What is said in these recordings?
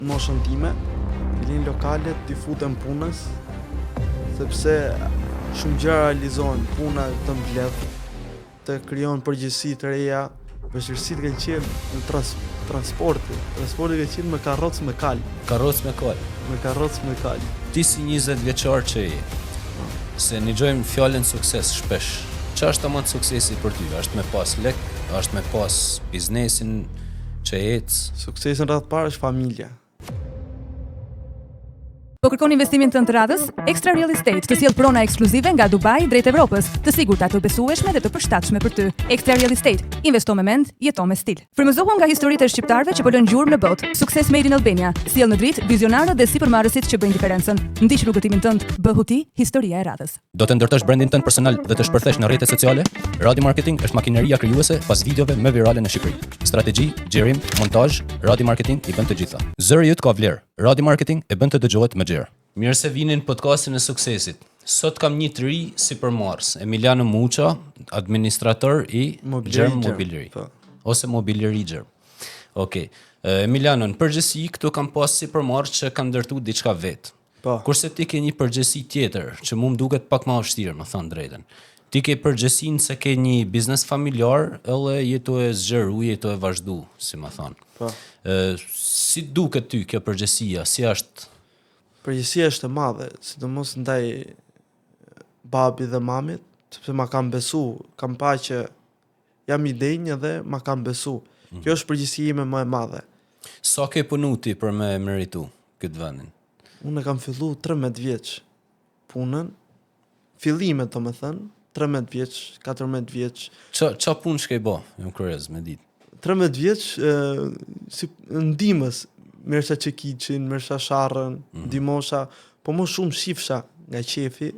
moshën time, filin lokale t'i futen punës, sepse shumë gjëra realizohen, puna të mbledh, të krijon përgjegjësi të reja, vështirësitë kanë qenë në transporti. Transporti ka qenë me karrocë me kal. Karrocë me kal. Me karrocë me kal. Ti si 20 vjeçar që je, se nigjojmë fjalën sukses shpesh. Çfarë është më suksesi për ty? Është me pas lek, është me pas biznesin që ec? Suksesi në radhë parë është familja. Po kërkon investimin tënd të radhës? Extra Real Estate të sjell prona ekskluzive nga Dubai drejt Evropës, të sigurta, të besueshme dhe të përshtatshme për ty. Extra Real Estate, investo me mend, jeto me stil. Frymëzohu nga historitë e shqiptarëve që po lënë gjurmë në botë. Sukses made in Albania. Sjell në dritë vizionarët dhe sipërmarrësit që bëjnë diferencën. Ndiq rrugëtimin tënd, bëhu ti historia e radhës. Do të ndërtosh brandin tënd personal dhe të shpërthesh në rrjetet sociale? Radio Marketing është makineria krijuese pas videove më virale në Shqipëri. Strategji, xhirim, montazh, Radio Marketing i bën të gjitha. Zëri yt ka vlerë. Radio Marketing e bën të dëgjohet më gjerë. Mirë se vini në podcastin e suksesit. Sot kam një të ri si përmarrës, Emiliano Muça, administrator i Germ Mobiliary, ose Mobiliary Germ. Okej. Emiliano, në përgjithësi këtu kam pas si përmarrës që kanë ndërtuar diçka vet. Po. Kurse ti ke një përgjithësi tjetër, që mu më duket pak më vështirë, më thënë drejtën. Ti ke përgjithësinë se ke një biznes familjar, edhe jetu e zgjeru, jetu e vazhdu, si më thënë. Po. Si duket ty kjo përgjithësia, si është? Përgjithësia është e madhe, sidomos ndaj babi dhe mamit, sepse ma kam besu, kam pa që jam i denjë dhe ma kam besu. Kjo është përgjithësia ime më e madhe. Sa ke punu ti për me meritu këtë vendin? Unë kam fillu 13 vjeç punën, fillimet të më thënë, 13 vjeç, 14 vjeç. Qa punë shke i bo, jam kurioz me ditë? 13 vjeç si ndihmës, mërësha që kiqin, mërësha sharrën, ndihmosha, po më shumë shifsha nga qefi,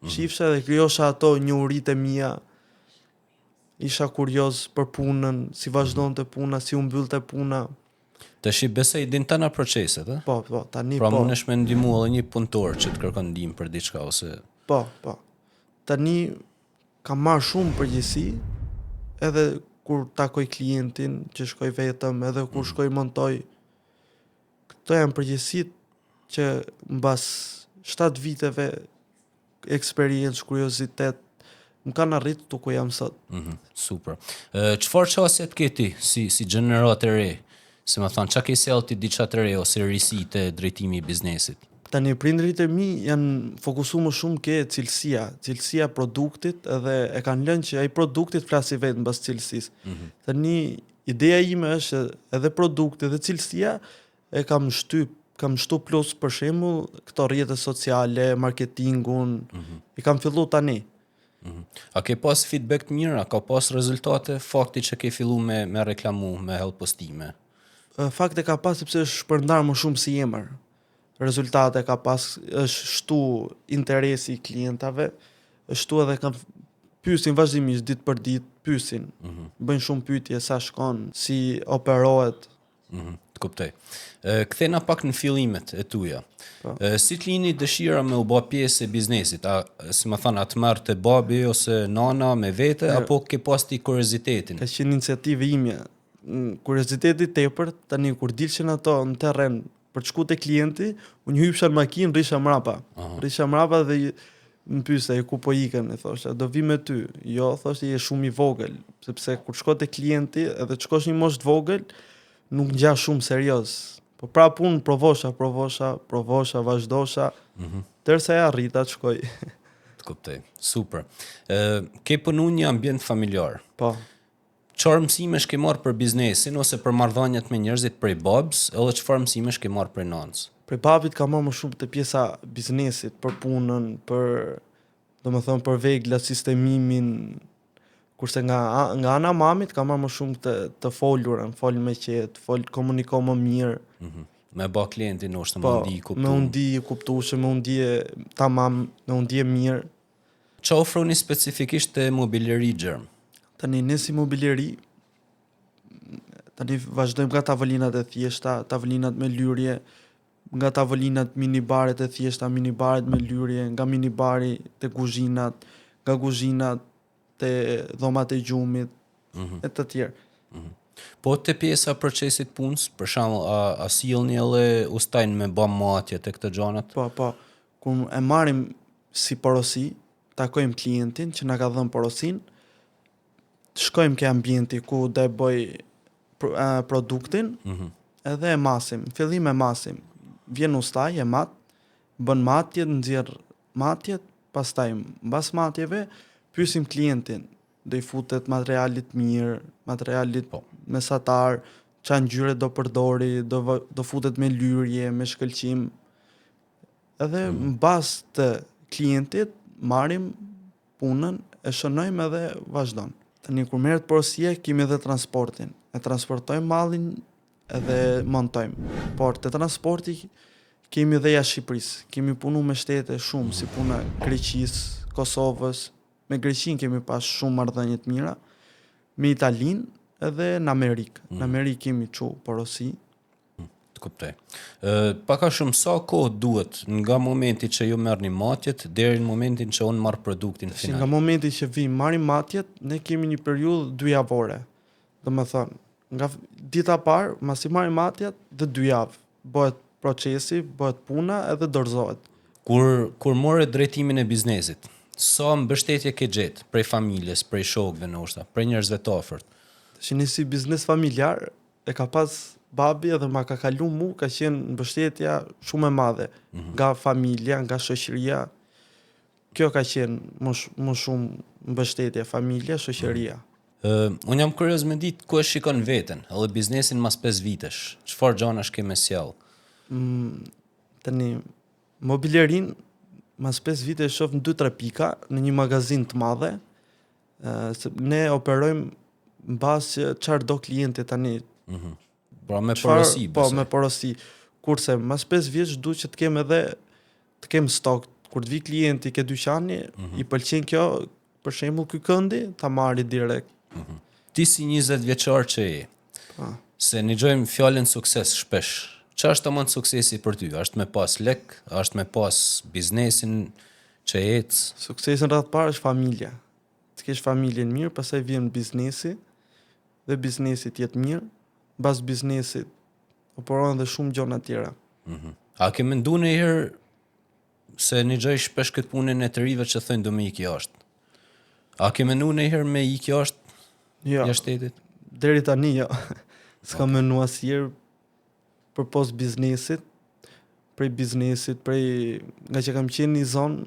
shifsha dhe krijosha ato njohuritë e mia. Isha kurioz për punën, si vazhdonte puna, si u mbyllte puna. Tash i besoj din tana proceset, a? Po, tani pra, po. Pra mundesh me ndihmu edhe një punëtor që të kërkon ndihmë për diçka ose Po. Tani kam marrë shumë përgjegjësi, edhe kur takoj klientin që shkoj vetëm, edhe kur shkoj montoj. Këto janë përgjegjësitë që mbas 7 viteve eksperiencë, kuriozitet, më kanë arritur tu ku jam sot. Super. Çfarë çësie ke ti si gjenerat e re? Si më thon, çka ke sjell ti diçka të re ose risi të drejtimi i biznesit? Tani prindërit e mi janë fokusuar më shumë ke cilësia produktit, edhe e kanë lënë që ai produktit flasi vetë mbas cilësisë. Tani ideja ime është edhe produkti dhe cilësia e kam shtu plus për shembull këto rrjete sociale, marketingun, i kam fillu tani. A ke pas feedback të mirë, a ka pas rezultate fakti që ke fillu me reklamu, me help postime? Fakti ka pas sepse është shpërndar më shumë si emër. Rezultate ka pas, është shtu interesi i klientave, është shtu edhe kanë pyesin vazhdimisht ditë për ditë, pyesin. Bëjnë shumë pyetje sa shkon, si operohet. Të kuptoj. Kthena pak në fillimet e tuja. Si të lini dëshira me u bë pjesë e biznesit? Si më thënë, atë merr te babi ose nana me vete, apo ke pas ti kuriozitetin? Ka qenë iniciativë ime. Kurioziteti tepër, tani kur dilshin ato në terren për të shkuar te klienti, unë hypsha në makinë, rrisha mrapa. Rrisha mrapa dhe më pyeste ku po ikën, e thosha, do vi me ty. Jo, thoshte, je shumë i vogël, sepse kur shko te klienti, edhe të shkosh një moshë të vogël, nuk ngja shumë serioz. Po pra punë provosha, vazhdosha, derisa e arrita të shkoj. Të kuptoj. Super. Ke punu një ambient familjar? Po. Çfarë mësimesh ke marrë për biznesin ose për marrëdhëniet me njerëzit prej babës, edhe çfarë mësimesh ke marrë prej nanës? Prej babit ka marrë më shumë të pjesa biznesit, për punën, për vegla, sistemimin, kurse nga ana mamit ka marrë më shumë të folurën, fol me qetë, komuniko më mirë. Me ba klientin është më undi i kuptuar. Me undi i kuptuar, me undi tamam, me undi mirë. Çfarë ofroni specifikisht te Mobiliary Germ? Tani ne si Mobiliary, tani vazhdojmë nga tavolinat e thjeshta, tavolinat me lyrje, nga tavolinat minibaret e thjeshta, minibaret me lyrje, nga minibari te kuzhinat, nga kuzhinat te dhomat e gjumit, e të tjerë. Po te pjesa procesit punës, për shembull, a sillni edhe ustajnë me bë matje te këto gjanat? Po, kur e marrim si porosi, takojmë klientin që na ka dhënë porosin, shkojmë ke ambienti ku do e bëj produktin, edhe e masim. Fillim e masim. Vjen ustaj, e mat, bën matjet, nxjerr matjet, pastaj mbas matjeve pyesim klientin, do i futet materialit mirë, materialit mesatar, ç'a ngjyre do përdori, do futet me lyrje, me shkëlqim. Edhe mbas të klientit marrim punën, e shënojmë edhe vazhdon. Tani kur merret porosia, kemi edhe transportin. E transportojmë mallin edhe montojmë. Por te transporti kemi edhe jashtë Shqipërisë. Kemi punu me shtete shumë, si puna Greqisë, Kosovës. Me Greqinë kemi pas shumë marrëdhënie të mira. Me Italinë edhe në Amerikë. Në Amerikë kemi çu porosi. Të kuptoj. Pak a shumë sa kohë duhet nga momenti që ju merrni matjet deri në momentin që unë marr produktin final? Nga momenti që vim marrim matjet, ne kemi një periudhë 2 javore. Domethënë, nga dita parë, masi marrim matjet, dhe 2 javë bëhet procesi, bëhet puna edhe dorëzohet. Kur morë drejtimin e biznesit, sa mbështetje ke gjetë prej familjes, prej shokëve ndoshta, prej njerëzve të afërt? Shini si biznes familjar, e ka pas babi edhe ma ka kalu mu, ka qenë mbështetja shumë e madhe. Nga familja, nga shoqëria. Kjo ka qenë më shumë mbështetje, familja, shoqëria. Unë jam kurioz me ditë ku e shikon veten, edhe biznesin mas 5 vitesh. Çfarë gjanash ke me sjell? Tani, mobilerin, mas 5 vite shoh në 2-3 pika, në një magazin të madhe, ne operojmë në bazë çfarë do klienti tani. Pra me porosi. Po, me porosi. Kurse, mas 5 vjeç du që të kem edhe, të kem stok. Kur të vi klienti ke dyqani, i pëlqen kjo, për shembull ky këndi, ta marri direkt. Ti si 20 vjeçar që je, se një gjojmë fjallën sukses shpesh, që është të mëndë suksesi për ty? Ashtë me pas lek? Ashtë me pas biznesin që ecë? Suksesin rreth parë është familja. Të kesh familjen mirë, pastaj vjen biznesi, dhe biznesi të jetë mirë, bas biznesit operon dhe shumë gjëra tjera. A ke menduar ndonjëherë se një gjë shpesh këtë punën e të rive që thënë do me iki jashtë? A ke menduar ndonjëherë me iki jashtë? Jo. Jashtë shtetit? Deri tani jo. S'kam menduar asnjëherë për post biznesit, prej biznesit, nga që kam qenë një zonë,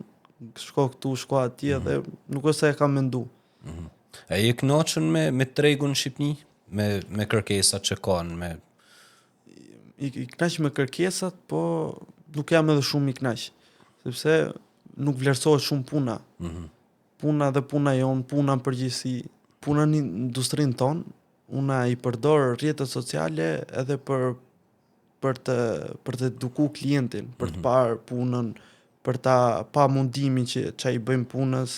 shko këtu, shko atje dhe nuk është se e kam mendu. A je kënaqur me tregun në Shqipni? Me kërkesat që kanë, I kënaq me kërkesat, po nuk jam edhe shumë i kënaq, sepse nuk vlerësohet shumë puna. Puna dhe puna jonë, puna në përgjithësi, puna në industrinë tonë, una i përdor rrjetet sociale edhe për të eduku klientin, për të parë punën, për ta pa mundimin që i bëjmë punës.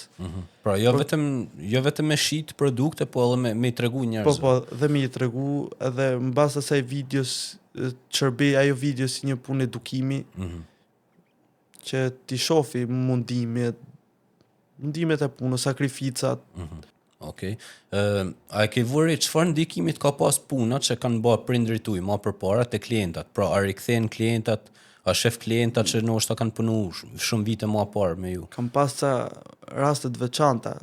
Pra, jo vetëm me shit produkte, po edhe me i tregu njerëzve. Po, dhe me i tregu, edhe mbas asaj videos, çrbej ajo video si një punë edukimi, që ti shofi mundimet e punës, sakrificat. Okej. A e ke vëri çfarë ndikimit ka pas puna që kanë bërë prindrit tuaj më përpara te klientat? Pra, a rikthehen klientat, a shef klientat që ndoshta kanë punu shumë vite më parë me ju? Kam pas ca raste të veçanta.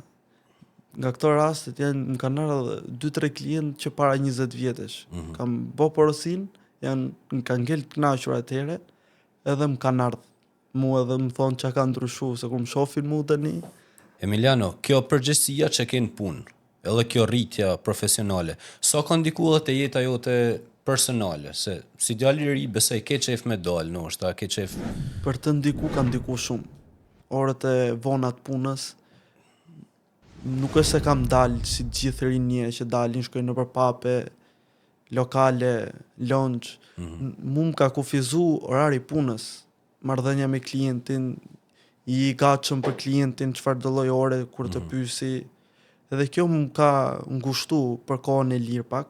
Nga këto rastet më kanë ardhur 2-3 klientë që para 20 vjetësh. Kam bë porosin, më kanë ngel të kënaqur atëherë, edhe më kanë ardhur mua edhe më thonë çka ka ndryshuar, se kur më shohin mua tani. Emiliano, kjo përgjegjësia që ke në punë, edhe kjo rritja profesionale, sa ka ndikuar te jeta jote personale, se si djalë i ri besoj ke qef me dal, ndoshta ke qef. Për të ka ndiku shumë. Orët e vona të punës, nuk është se kam dalë si gjithë rinje që dalin, shkojnë nëpër pape, lokale, lunch. Mu më ka kufizu orari punës, marrëdhënia me klientin, i gatshëm për klientin çfarë do lloj ore kur të pyesi. Edhe kjo më ka ngushtu për kohën e lirë pak.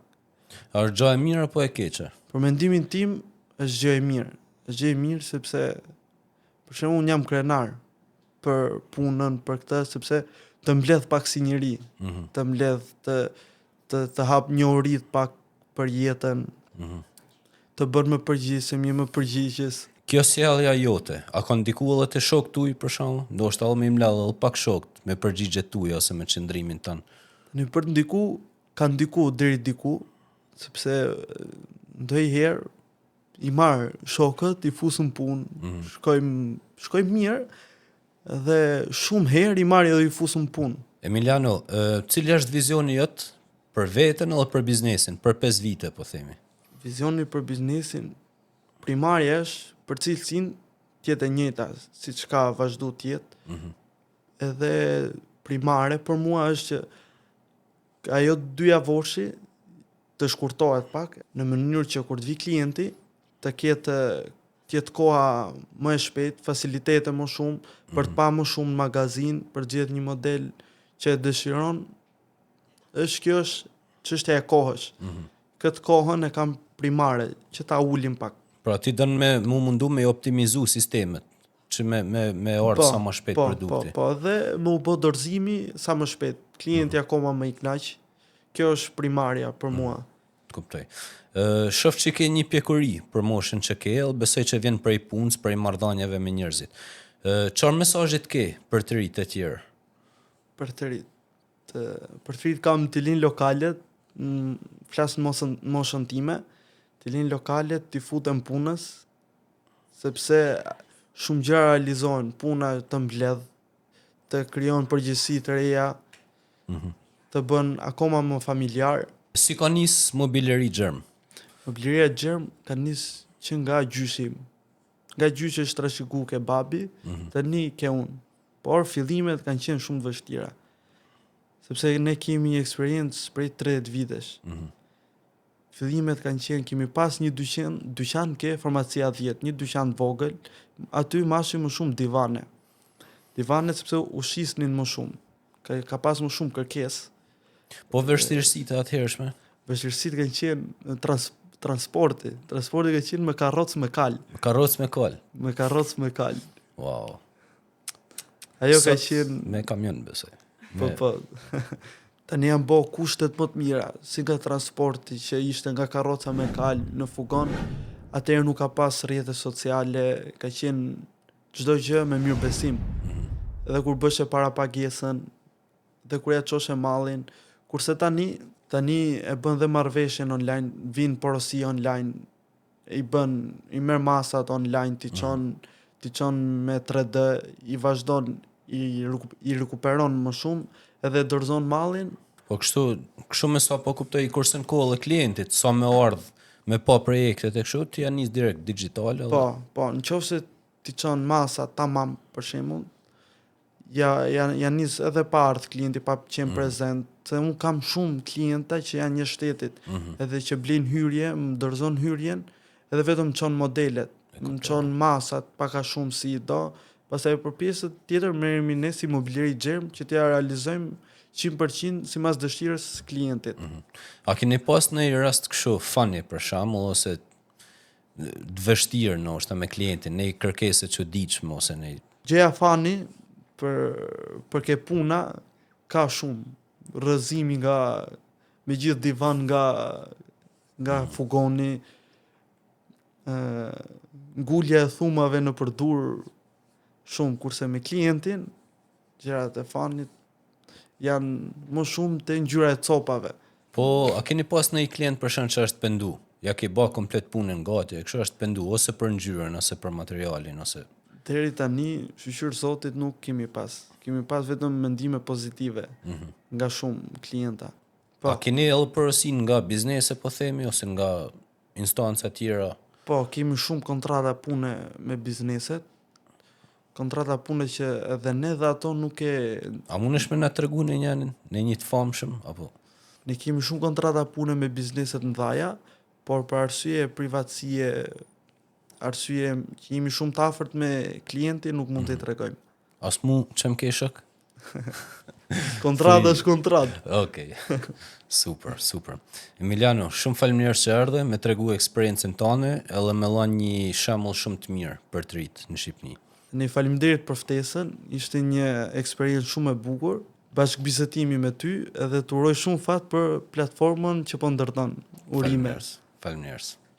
A është gjë e mirë apo e keqe? Për mendimin tim është gjë e mirë. Është gjë e mirë sepse për shembull unë jam krenar për punën, për këtë, sepse të mbledh pak si njeri, të mbledh të hap njohuri pak për jetën, të bërë më përgjigjshëm, më përgjigjes. Kjo sjellja jote, a ka ndikuar edhe te shok tuaj për shembull? Ndoshta edhe më i mlad edhe pak shokët me përgjigjet tuaja ose me qëndrimin tënd. Në për ndiku, ka ndiku deri diku, sepse ndonjëherë i marr shokët, i fusën punë, shkojmë mirë, dhe shumë herë i marr edhe i fusën punë. Emiliano, cili është vizioni jot për veten edhe për biznesin, për 5 vite po themi? Vizioni për biznesin primarja është për cilësinë tjetë e njëjta, siç ka vazhdu tjetë. Edhe primare për mua është që ajo 2 javoshi të shkurtohet pak në mënyrë që kur të vi klienti të ketë koha më e shpejt, facilitete më shumë, për të pa më shumë në magazin, për gjithë një model që e dëshiron, kjo është çështja e kohës. Këtë kohën e kam primare, që ta ulim pak. Pra ti dën me mundu me optimizu sistemet, që me ardhë sa më shpejt produkti. Po, dhe me u bë dorëzimi sa më shpejt. Klienti akoma më i kënaq. Kjo është primarja për mua. Kuptoj. Shoh që ke një pjekuri për moshën që ke, besoj që vjen prej punës, prej marrëdhënieve me njerëzit. Çfarë mesazhet ke për të rinjtë të tjerë? Për të rinjtë kam të linë lokalet, flas në moshën time, të linë lokalet, të futen punës, sepse shumë gjëra realizohen, puna të mbledh, të krijon përgjegjësi të reja, të bën akoma më familjar. Si ka nis mobileri Gjerm? Mobileria Gjerm ka nis që nga gjyshi. Nga gjyshi është trashëgu ke babi, tani ke unë. Por fillimet kanë qenë shumë të vështira. Sepse ne kemi një eksperiencë prej 30 vitesh. Fillimet kanë qenë, kemi pas një dyqan ke farmacia 10, një dyqan vogël, aty mashim më shumë divane. Divane sepse ushisnin më shumë. Ka pas më shumë kërkesë. Po vështirësitë atëhershme? Vështirësitë kanë qenë transporti. Transporti ka qenë me karrocë me kal. Me karrocë me kal? Me karrocë me kal. Wow. Ajo ka qenë... Me kamion, besoj. Po. Tani janë bo kushtet më të mira, si nga transporti që ishte nga karroca me kal në fugon, atëherë nuk ka pas rrjete sociale, ka qenë çdo gjë me mirëbesim. Edhe kur bëshe para pagesën, dhe kur ja çoshe mallin, kurse tani e bën dhe marrëveshjen online, vin porosi online, i merr masat online, ti çon me 3D, i vazhdon, i rikuperon më shumë, edhe dorëzon mallin. Po kështu me sa po kuptoj i kursen kohë dhe klientit, sa me ardhë me pa projektet e kështu, ti janë nis direkt digital. Po, nëse ti çon masa tamam për shembull, janë nis edhe pa ardhë klienti, pa qenë prezent, se unë kam shumë klienta që janë një shtetit, edhe që blin hyrje, më dorëzon hyrjen, edhe vetëm çon modelet, më çon masat paka shumë si do. Pastaj për pjesën tjetër merremi ne si mobileri Gjerm që t'ja realizojmë 100% sipas dëshirës së klientit. A keni pas në një rast kështu funny për shembull ose të vështirë ndoshta me klientin, në kërkesë çuditshme ose në gjëja funny për ke puna ka shumë rrëzimi me gjithë divan nga fugoni, ngulja e thumave në përdur shumë, kurse me klientin, gjërat e fanit janë më shumë të ngjyra e copave. Po, a keni pas në i klient për shkak që është pendu? Ja ke bë komplet punën gati, kështu është pendu ose për ngjyrën ose për materialin ose. Deri tani, shqyr Zotit nuk kemi pas. Kemi pas vetëm mendime pozitive nga shumë klienta. Po. A keni edhe porosin nga biznese po themi ose nga instanca tjera? Po, kemi shumë kontrata pune me bizneset. Kontrata pune që edhe ne dhe ato nuk e... A mundesh me na tregu në një të famshëm apo? Ne kemi shumë kontrata pune me bizneset mëdha, por për arsye privatësie, arsye që jemi shumë të afërt me klientin, nuk mund të tregojmë. As mu çem ke shok? Kontrata është kontratë. Okej. Super. Emiliano, shumë faleminderit që erdhe me tregu eksperiencën tënde, edhe me dhënë një shembull shumë të mirë për të rit në Shqipëri. Ne faleminderit për ftesën, ishte një eksperiencë shumë e bukur, bashkëbisedimi me ty edhe të uroj shumë fat për platformën që po ndërton. Urime. Faleminderit.